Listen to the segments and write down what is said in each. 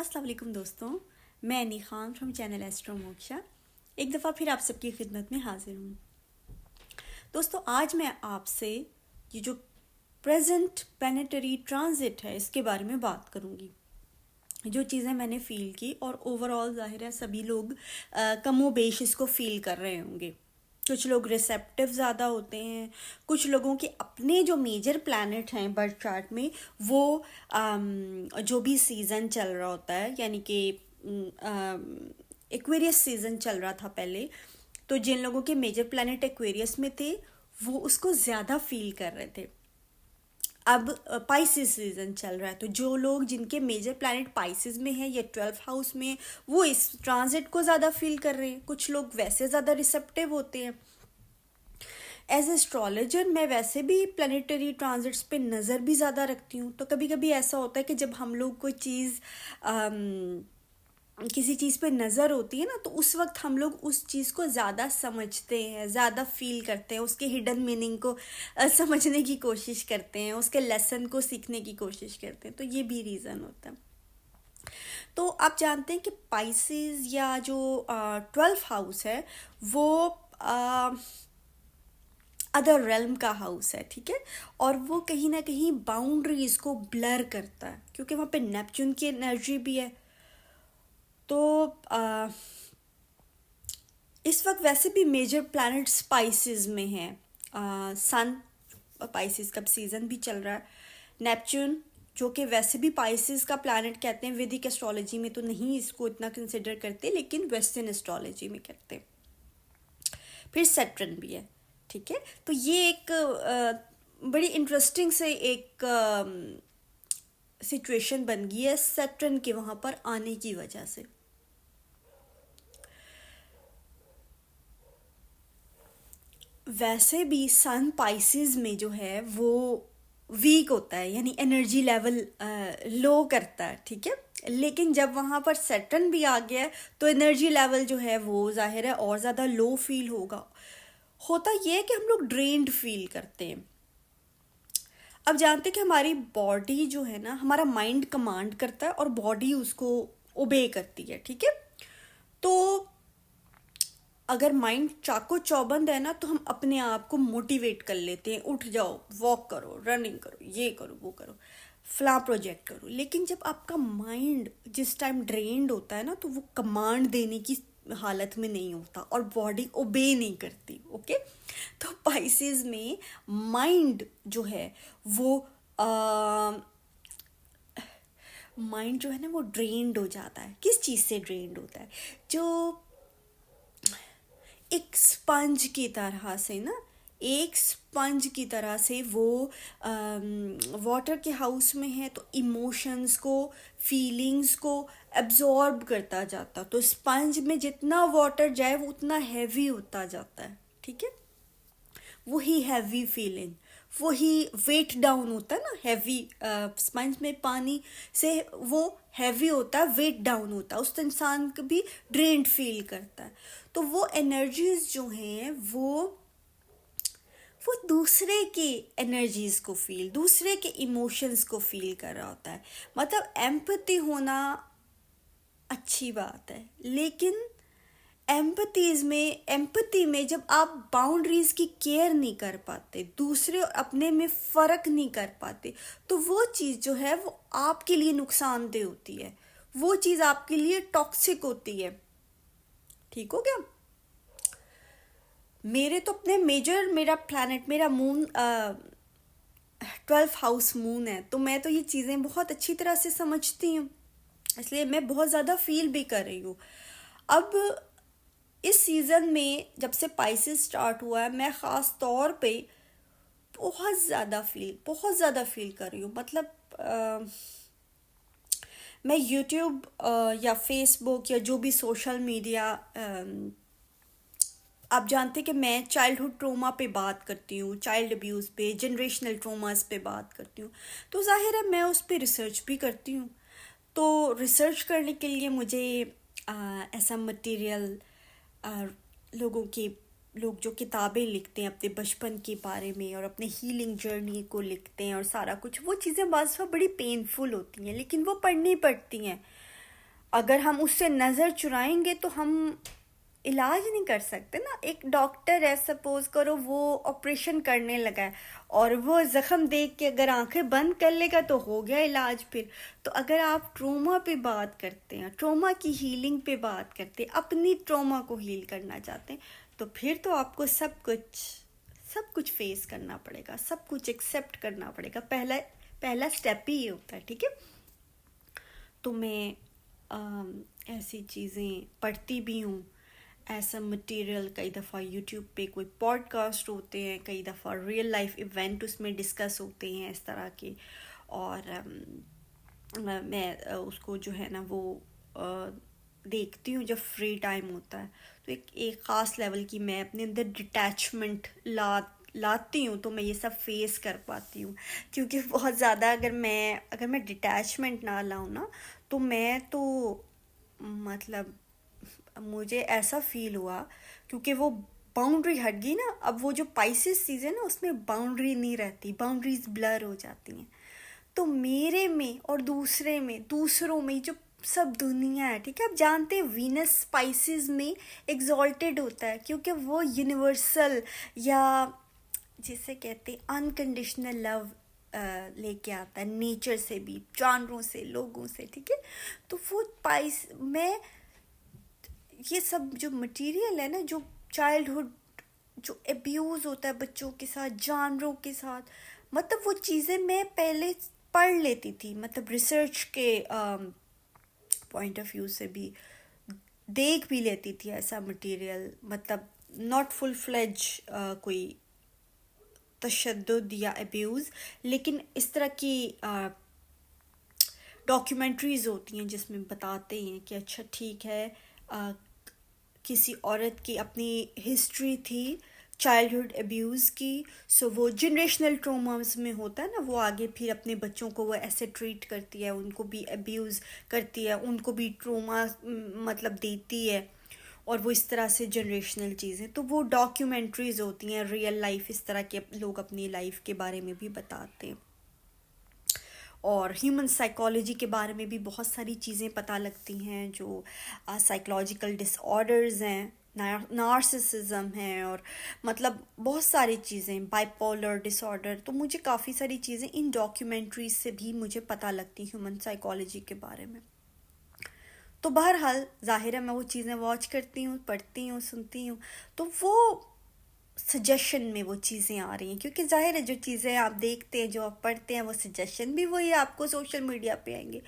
अस्सलाम वालेकुम दोस्तों, मैं अनी Khan from channel astro moksha एक दफ़ा फिर आप सबकी खिदमत में हाजिर हूँ। दोस्तों, आज मैं आपसे ये जो प्रेजेंट प्लानेटरी ट्रांजिट है इसके बारे में बात करूँगी। जो चीज़ें मैंने फ़ील की और ओवरऑल ज़ाहिर है सभी लोग कमो बेश इसको फ़ील कर रहे होंगे। कुछ लोग रिसेप्टिव ज़्यादा होते हैं, कुछ लोगों के अपने जो मेजर प्लैनेट हैं बर्थ चार्ट में वो जो भी सीज़न चल रहा होता है, यानी कि एक्वेरियस सीज़न चल रहा था पहले, तो जिन लोगों के मेजर प्लैनेट एक्वेरियस में थे वो उसको ज़्यादा फील कर रहे थे। अब पाइसिस सीजन चल रहा है, तो जो लोग जिनके मेजर प्लैनेट पाइसिस में है या 12th हाउस में, वो इस ट्रांजिट को ज़्यादा फील कर रहे हैं। कुछ लोग वैसे ज़्यादा रिसेप्टिव होते हैं। एज एस्ट्रोलॉजर मैं वैसे भी प्लानिटरी ट्रांजिट्स पे नज़र भी ज़्यादा रखती हूँ, तो कभी कभी ऐसा होता है कि जब हम लोग कोई चीज़ किसी चीज़ पे नज़र होती है ना, तो उस वक्त हम लोग उस चीज़ को ज़्यादा समझते हैं, ज़्यादा फील करते हैं, उसके हिडन मीनिंग को समझने की कोशिश करते हैं, उसके लेसन को सीखने की कोशिश करते हैं। तो ये भी रीज़न होता है। तो आप जानते हैं कि पाइसेस या जो 12th हाउस है वो अदर रेल्म का हाउस है, ठीक है। और वो कहीं ना कहीं बाउंड्रीज को ब्लर करता है, क्योंकि वहाँ पे नेपच्यून की एनर्जी भी है। तो इस वक्त वैसे भी मेजर प्लैनेट स्पाइसेस में है। सन पाइसेस का सीजन भी चल रहा है। नेपच्यून जो कि वैसे भी पाइसेस का प्लैनेट कहते हैं, वैदिक एस्ट्रोलॉजी में तो नहीं इसको इतना कंसिडर करते, लेकिन वेस्टर्न एस्ट्रोलॉजी में करते हैं। फिर सैटर्न भी है, ठीक है। तो ये एक बड़ी इंटरेस्टिंग से एक सिचुएशन बन गई है सैटर्न के वहाँ पर आने की वजह से। वैसे भी सन पाइसेस में जो है वो वीक होता है, यानी एनर्जी लेवल लो करता है, ठीक है। लेकिन जब वहाँ पर सैटर्न भी आ गया है तो एनर्जी लेवल जो है वो जाहिर है और ज़्यादा लो फील होगा। होता ये है कि हम लोग ड्रेन्ड फील करते हैं। अब जानते हैं कि हमारी बॉडी जो है ना, हमारा माइंड कमांड करता है और बॉडी उसको ओबे करती है, ठीक है। तो अगर माइंड चाको चौबंद है ना, तो हम अपने आप को मोटिवेट कर लेते हैं, उठ जाओ, वॉक करो, रनिंग करो, ये करो, वो करो, फला प्रोजेक्ट करो। लेकिन जब आपका माइंड जिस टाइम ड्रेन्ड होता है ना, तो वो कमांड देने की हालत में नहीं होता और बॉडी ओबे नहीं करती, ओके। तो पाइसेस में माइंड जो है वो माइंड जो है ना वो ड्रेन्ड हो जाता है। किस चीज़ से ड्रेन्ड होता है? जो एक स्पंज की तरह से ना, एक स्पंज की तरह से वो वाटर के हाउस में है, तो इमोशंस को, फीलिंग्स को एब्जॉर्ब करता जाता। तो स्पंज में जितना वाटर जाए वो उतना हैवी होता जाता है, ठीक है। वही हैवी फीलिंग, वही वेट डाउन होता है ना, हैवी स्पंज में पानी से वो हैवी होता है, वेट डाउन होता है, उस इंसान को भी ड्रेन्ड फील करता है। तो वो एनर्जीज जो हैं वो दूसरे की एनर्जीज को फील, दूसरे के इमोशंस को फील कर रहा होता है। मतलब एम्पैथी होना अच्छी बात है, लेकिन एम्पैथी में जब आप बाउंड्रीज की केयर नहीं कर पाते, दूसरे और अपने में फ़र्क नहीं कर पाते, तो वो चीज़ जो है वो आपके लिए नुकसानदेह होती है, वो चीज़ आपके लिए टॉक्सिक होती है। ठीक हो गया? मेरे तो अपने मेरा प्लैनेट, मेरा मून 12th हाउस मून है, तो मैं तो ये चीज़ें बहुत अच्छी तरह से समझती हूँ, इसलिए मैं बहुत ज़्यादा फील भी कर रही हूँ। अब इस सीज़न में जब से पाइसेस स्टार्ट हुआ है, मैं ख़ास तौर पे बहुत ज़्यादा फील कर रही हूँ। मतलब मैं यूट्यूब या फेसबुक या जो भी सोशल मीडिया, आप जानते हैं कि मैं चाइल्डहुड ट्रोमा पे बात करती हूँ, चाइल्ड अब्यूज़ पे, जनरेशनल ट्रोमास पे बात करती हूँ, तो जाहिर है मैं उस पर रिसर्च भी करती हूँ। तो रिसर्च करने के लिए मुझे ऐसा मटेरियल, लोग जो किताबें लिखते हैं अपने बचपन के बारे में और अपने हीलिंग जर्नी को लिखते हैं और सारा कुछ, वो चीज़ें बस बड़ी पेनफुल होती हैं, लेकिन वो पढ़नी पड़ती हैं। अगर हम उससे नज़र चुराएंगे तो हम इलाज नहीं कर सकते ना। एक डॉक्टर है, सपोज करो वो ऑपरेशन करने लगा है और वो ज़ख्म देख के अगर आंखें बंद कर लेगा तो हो गया इलाज फिर। तो अगर आप ट्रोमा पे बात करते हैं, ट्रोमा की हीलिंग पे बात करते हैं, अपनी ट्रोमा को हील करना चाहते हैं, तो फिर तो आपको सब कुछ फेस करना पड़ेगा, सब कुछ एक्सेप्ट करना पड़ेगा। पहला पहला स्टेप ही ये होता है, ठीक है। तो मैं ऐसी चीज़ें पढ़ती भी हूँ, ऐसा मटेरियल। कई दफ़ा यूट्यूब पे कोई पॉडकास्ट होते हैं, कई दफ़ा रियल लाइफ इवेंट उसमें डिस्कस होते हैं इस तरह के। और मैं उसको जो है ना वो देखती हूँ जब फ्री टाइम होता है। तो एक ख़ास लेवल की मैं अपने अंदर डिटैचमेंट लाती हूँ, तो मैं ये सब फेस कर पाती हूँ। क्योंकि बहुत ज़्यादा अगर मैं डिटैचमेंट ना लाऊँ ना, तो मैं तो मतलब मुझे ऐसा फील हुआ, क्योंकि वो बाउंड्री हट गई ना। अब वो जो पाइसेस सीजन है ना, उसमें बाउंड्री नहीं रहती, बाउंड्रीज ब्लर हो जाती हैं। तो मेरे में और दूसरों में जो सब दुनिया है, ठीक है, आप जानते हैं वीनस स्पाइसेस में एग्जॉल्टेड होता है, क्योंकि वो यूनिवर्सल या जिसे कहते हैं अनकंडीशनल लव लेके आता है, नेचर से भी, जानवरों से, लोगों से, ठीक है। तो वो पाइस में ये सब जो मटेरियल है ना, जो चाइल्डहुड जो एब्यूज़ होता है बच्चों के साथ, जानवरों के साथ, मतलब वो चीज़ें मैं पहले पढ़ लेती थी, मतलब रिसर्च के पॉइंट ऑफ व्यू से भी देख भी लेती थी ऐसा मटेरियल। मतलब नॉट फुल फ्लेज कोई तशद्दुद या एब्यूज़, लेकिन इस तरह की डॉक्यूमेंट्रीज़ होती हैं जिसमें बताते हैं कि अच्छा ठीक है, किसी औरत की अपनी हिस्ट्री थी चाइल्डहुड एब्यूज़ की, सो वो जनरेशनल ट्रोमास में होता है ना, वो आगे फिर अपने बच्चों को वो ऐसे ट्रीट करती है, उनको भी एब्यूज़ करती है, उनको भी ट्रोमा मतलब देती है, और वो इस तरह से जनरेशनल चीज़ें। तो वो डॉक्यूमेंट्रीज़ होती हैं, रियल लाइफ इस तरह के लोग अपनी लाइफ के बारे में भी बताते हैं। और ह्यूमन साइकोलॉजी के बारे में भी बहुत सारी चीज़ें पता लगती हैं, जो साइकोलॉजिकल डिसऑर्डर्स हैं, नार्सिसिज्म है, और मतलब बहुत सारी चीज़ें, बाइपोलर डिसऑर्डर। तो मुझे काफ़ी सारी चीज़ें इन डॉक्यूमेंट्रीज से भी मुझे पता लगती ह्यूमन साइकोलॉजी के बारे में। तो बहरहाल ज़ाहिर है मैं वो चीज़ें वॉच करती हूँ, पढ़ती हूँ, सुनती हूँ, तो वो सजेशन में वो चीज़ें आ रही हैं, क्योंकि जाहिर है जो चीज़ें आप देखते हैं, जो आप पढ़ते हैं, वो सजेशन भी वही आपको सोशल मीडिया पे आएंगे।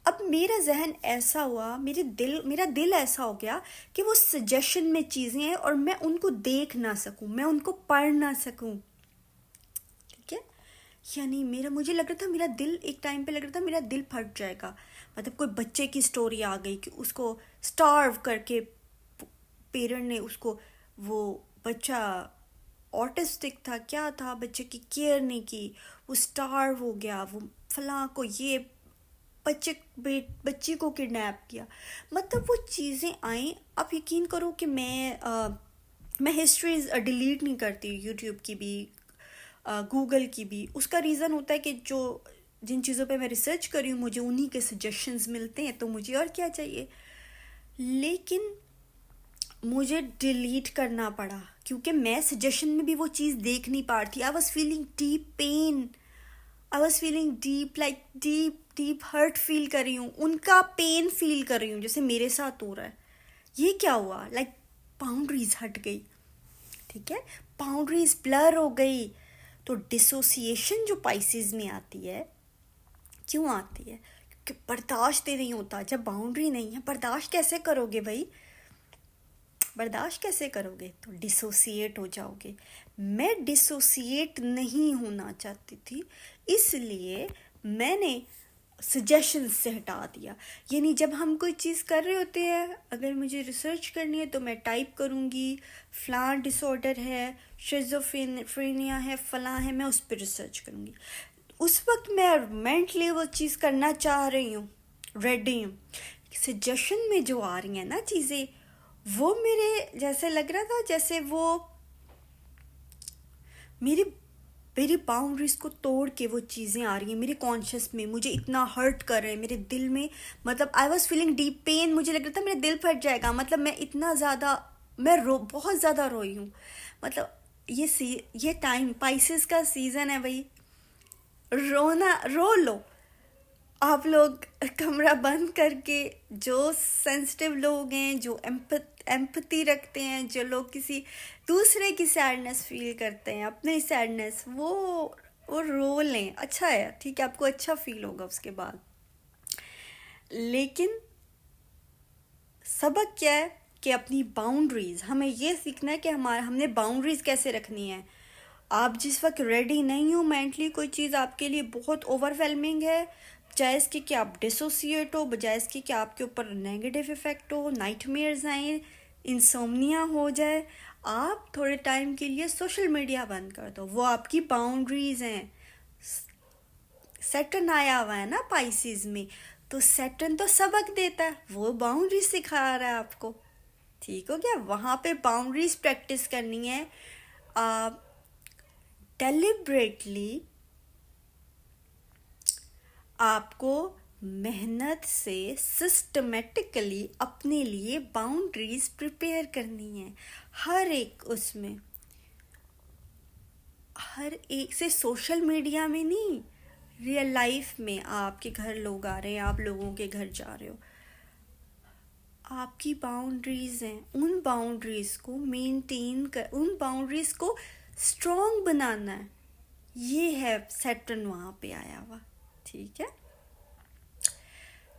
अब मेरा जहन ऐसा हुआ, मेरा दिल ऐसा हो गया कि वो सजेशन में चीज़ें हैं और मैं उनको देख ना सकूं, मैं उनको पढ़ ना सकूं, ठीक है। यानी मुझे लग रहा था, मेरा दिल एक टाइम पे लग रहा था मेरा दिल फट जाएगा। मतलब कोई बच्चे की स्टोरी आ गई कि उसको स्टार्व करके पेरेंट ने उसको, वो बच्चा ऑटिस्टिक था, क्या था, बच्चे की केयर नहीं की, वो स्टार्व हो गया, वो फलां को ये बच्ची को किडनैप किया। मतलब वो चीज़ें आई। आप यकीन करो कि मैं हिस्ट्रीज डिलीट नहीं करती, यूट्यूब की भी, गूगल की भी। उसका रीज़न होता है कि जिन चीज़ों पे मैं रिसर्च कर रही हूँ, मुझे उन्हीं के सजेशंस मिलते हैं, तो मुझे और क्या चाहिए। लेकिन मुझे डिलीट करना पड़ा, क्योंकि मैं सजेशन में भी वो चीज़ देख नहीं पा रही थी। I was feeling deep pain, I was feeling deep hurt feel कर रही हूँ, उनका पेन फील कर रही हूँ जैसे मेरे साथ हो रहा है। ये क्या हुआ, लाइक बाउंड्रीज हट गई, ठीक है, बाउंड्रीज ब्लर हो गई। तो डिसोसिएशन जो पाइसेस में आती है, क्यों आती है, क्योंकि बर्दाश्त ही नहीं होता। जब बाउंड्री नहीं है, बर्दाश्त कैसे करोगे भाई, बर्दाश्त कैसे करोगे, तो डिसोसिएट हो जाओगे। मैं डिसोसिएट नहीं होना चाहती थी, इसलिए मैंने सजेशन से हटा दिया। यानी जब हम कोई चीज़ कर रहे होते हैं, अगर मुझे रिसर्च करनी है तो मैं टाइप करूँगी फलां डिसऑर्डर है, शिज़ोफ्रेनिया है, फलां है, मैं उस पर रिसर्च करूँगी। उस वक्त मैं मेंटली वो चीज़ करना चाह रही हूँ, रेडी हूँ। सजेशन में जो आ रही हैं ना चीज़ें, वो मेरे जैसे लग रहा था जैसे वो मेरी मेरी बाउंड्रीज को तोड़ के वो चीज़ें आ रही हैं मेरे कॉन्शियस में, मुझे इतना हर्ट कर रहे हैं मेरे दिल में, मतलब I was feeling deep pain, मुझे लग रहा था मेरा दिल फट जाएगा, मतलब मैं इतना ज़्यादा, मैं बहुत ज़्यादा रोई हूँ। मतलब ये टाइम पाइसेस का सीज़न है भाई, रोना रो लो। आप लोग कमरा बंद करके, जो सेंसिटिव लोग हैं, जो एम्पैथी रखते हैं, जो लोग किसी दूसरे की सैडनेस फील करते हैं, अपनी सैडनेस, वो रो लें, अच्छा है, ठीक है, आपको अच्छा फील होगा उसके बाद। लेकिन सबक क्या है कि अपनी बाउंड्रीज, हमें ये सीखना है कि हमने बाउंड्रीज कैसे रखनी है। आप जिस वक्त रेडी नहीं हो मेंटली, कोई चीज़ आपके लिए बहुत ओवरवेलमिंग है, बजाय इसके कि आप डिसोसिएट हो, बजाय इसके कि आपके ऊपर नेगेटिव इफेक्ट हो, नाइटमेयर्स आए, इंसोम्निया हो जाए, आप थोड़े टाइम के लिए सोशल मीडिया बंद कर दो। वो आपकी बाउंड्रीज हैं। सैटर्न आया हुआ है ना पाइसिस में, तो सैटर्न तो सबक देता है, वो बाउंड्रीज सिखा रहा है आपको, ठीक हो गया। वहाँ पे बाउंड्रीज प्रैक्टिस करनी है। आप डेलिब्रेटली आपको मेहनत से सिस्टमेटिकली अपने लिए बाउंड्रीज प्रिपेयर करनी है। हर एक उसमें, हर एक से, सोशल मीडिया में नहीं, रियल लाइफ में आपके घर लोग आ रहे हैं, आप लोगों के घर जा रहे हो, आपकी बाउंड्रीज हैं, उन बाउंड्रीज को मेंटेन कर, उन बाउंड्रीज को स्ट्रॉन्ग बनाना है। ये है सैटर्न वहाँ पे आया हुआ, ठीक है।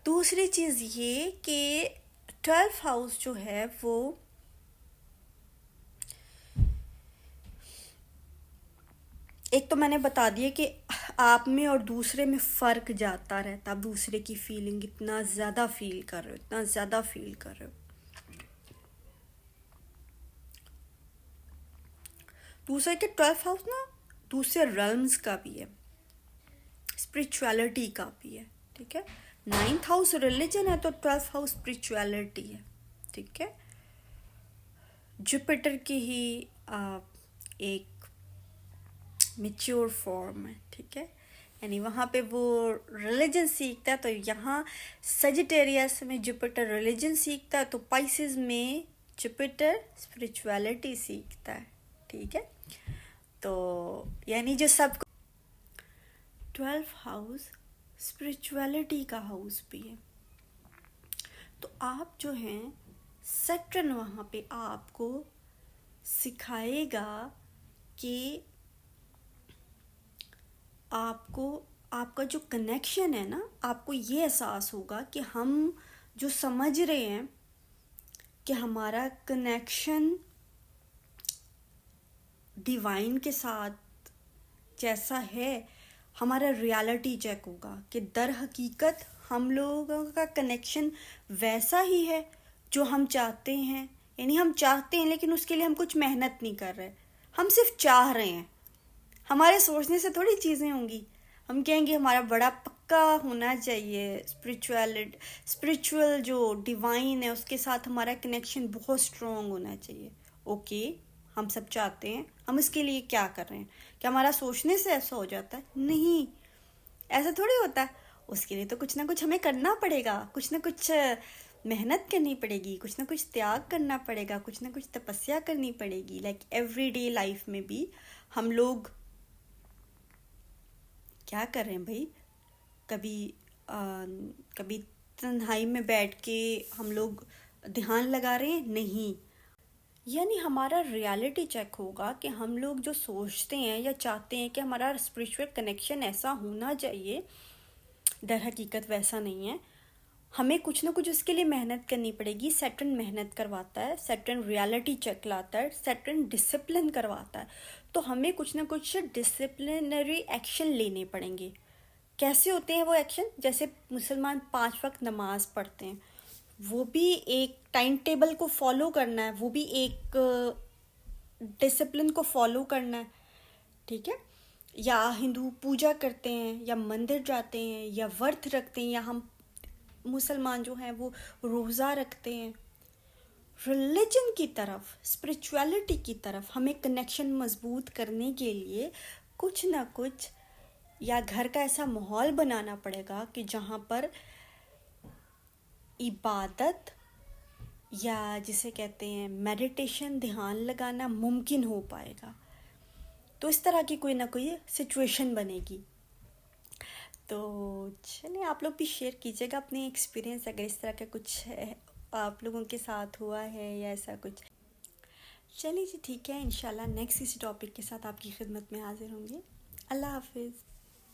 दूसरी चीज़ ये कि 12th हाउस जो है वो एक तो मैंने बता दिया कि आप में और दूसरे में फ़र्क जाता रहता, आप दूसरे की फीलिंग इतना ज़्यादा फील कर रहे हो, इतना ज़्यादा फील कर रहे हो। दूसरा कि 12th हाउस ना दूसरे रेल्म्स का भी है, स्पिरिचुअलिटी का भी है, ठीक है। 9th हाउस रिलीजन है, तो 12th हाउस स्पिरिचुअलिटी है, ठीक है। जुपिटर की ही एक मेच्योर फॉर्म है, ठीक है, यानी वहाँ पे वो रिलीजन सीखता है। तो यहाँ सजिटेरियस में जुपिटर रिलीजन सीखता है, तो पाइसेस में जुपिटर स्पिरिचुअलिटी सीखता है, ठीक है। तो यानी जो सब 12th हाउस स्पिरिचुअलिटी का हाउस भी है। तो आप जो हैं, सैटर्न वहाँ पे आपको सिखाएगा कि आपको, आपका जो कनेक्शन है ना, आपको ये एहसास होगा कि हम जो समझ रहे हैं कि हमारा कनेक्शन डिवाइन के साथ जैसा है, हमारा रियलिटी चेक होगा कि दर हकीकत हम लोगों का कनेक्शन वैसा ही है जो हम चाहते हैं। यानी हम चाहते हैं लेकिन उसके लिए हम कुछ मेहनत नहीं कर रहे, हम सिर्फ चाह रहे हैं। हमारे सोचने से थोड़ी चीज़ें होंगी। हम कहेंगे हमारा बड़ा पक्का होना चाहिए, स्पिरिचुअल जो डिवाइन है उसके साथ हमारा कनेक्शन बहुत स्ट्रॉन्ग होना चाहिए। ओके, हम सब चाहते हैं, हम इसके लिए क्या कर रहे हैं? क्या हमारा सोचने से ऐसा हो जाता है? नहीं, ऐसा थोड़ी होता है। उसके लिए तो कुछ ना कुछ हमें करना पड़ेगा, कुछ ना कुछ मेहनत करनी पड़ेगी, कुछ ना कुछ त्याग करना पड़ेगा, कुछ ना कुछ तपस्या करनी पड़ेगी। लाइक एवरीडे लाइफ में भी हम लोग क्या कर रहे हैं भाई, कभी तन्हाई में बैठ के हम लोग ध्यान लगा रहे हैं? नहीं। यानी हमारा रियलिटी चेक होगा कि हम लोग जो सोचते हैं या चाहते हैं कि हमारा स्पिरिचुअल कनेक्शन ऐसा होना चाहिए, दर हकीकत वैसा नहीं है। हमें कुछ ना कुछ उसके लिए मेहनत करनी पड़ेगी। सैटर्न मेहनत करवाता है, सैटर्न रियलिटी चेक लाता है, सैटर्न डिसिप्लिन करवाता है। तो हमें कुछ ना कुछ डिसिप्लिनरी एक्शन लेने पड़ेंगे। कैसे होते हैं वो एक्शन? जैसे मुसलमान 5 वक्त नमाज पढ़ते हैं, वो भी एक टाइम टेबल को फॉलो करना है, वो भी एक डिसिप्लिन को फॉलो करना है, ठीक है। या हिंदू पूजा करते हैं, या मंदिर जाते हैं, या व्रत रखते हैं, या हम मुसलमान जो हैं वो रोज़ा रखते हैं। रिलीजन की तरफ, स्पिरिचुअलिटी की तरफ हमें कनेक्शन मजबूत करने के लिए कुछ ना कुछ या घर का ऐसा माहौल बनाना पड़ेगा कि जहाँ पर इबादत या जिसे कहते हैं मेडिटेशन, ध्यान लगाना मुमकिन हो पाएगा। तो इस तरह की कोई ना कोई सिचुएशन बनेगी। तो चलिए, आप लोग भी शेयर कीजिएगा अपनी एक्सपीरियंस, अगर इस तरह का कुछ है आप लोगों के साथ हुआ है या ऐसा कुछ। चलिए जी, ठीक है, इंशाल्लाह नेक्स्ट इसी टॉपिक के साथ आपकी खिदमत में हाजिर होंगे। अल्लाह हाफिज़।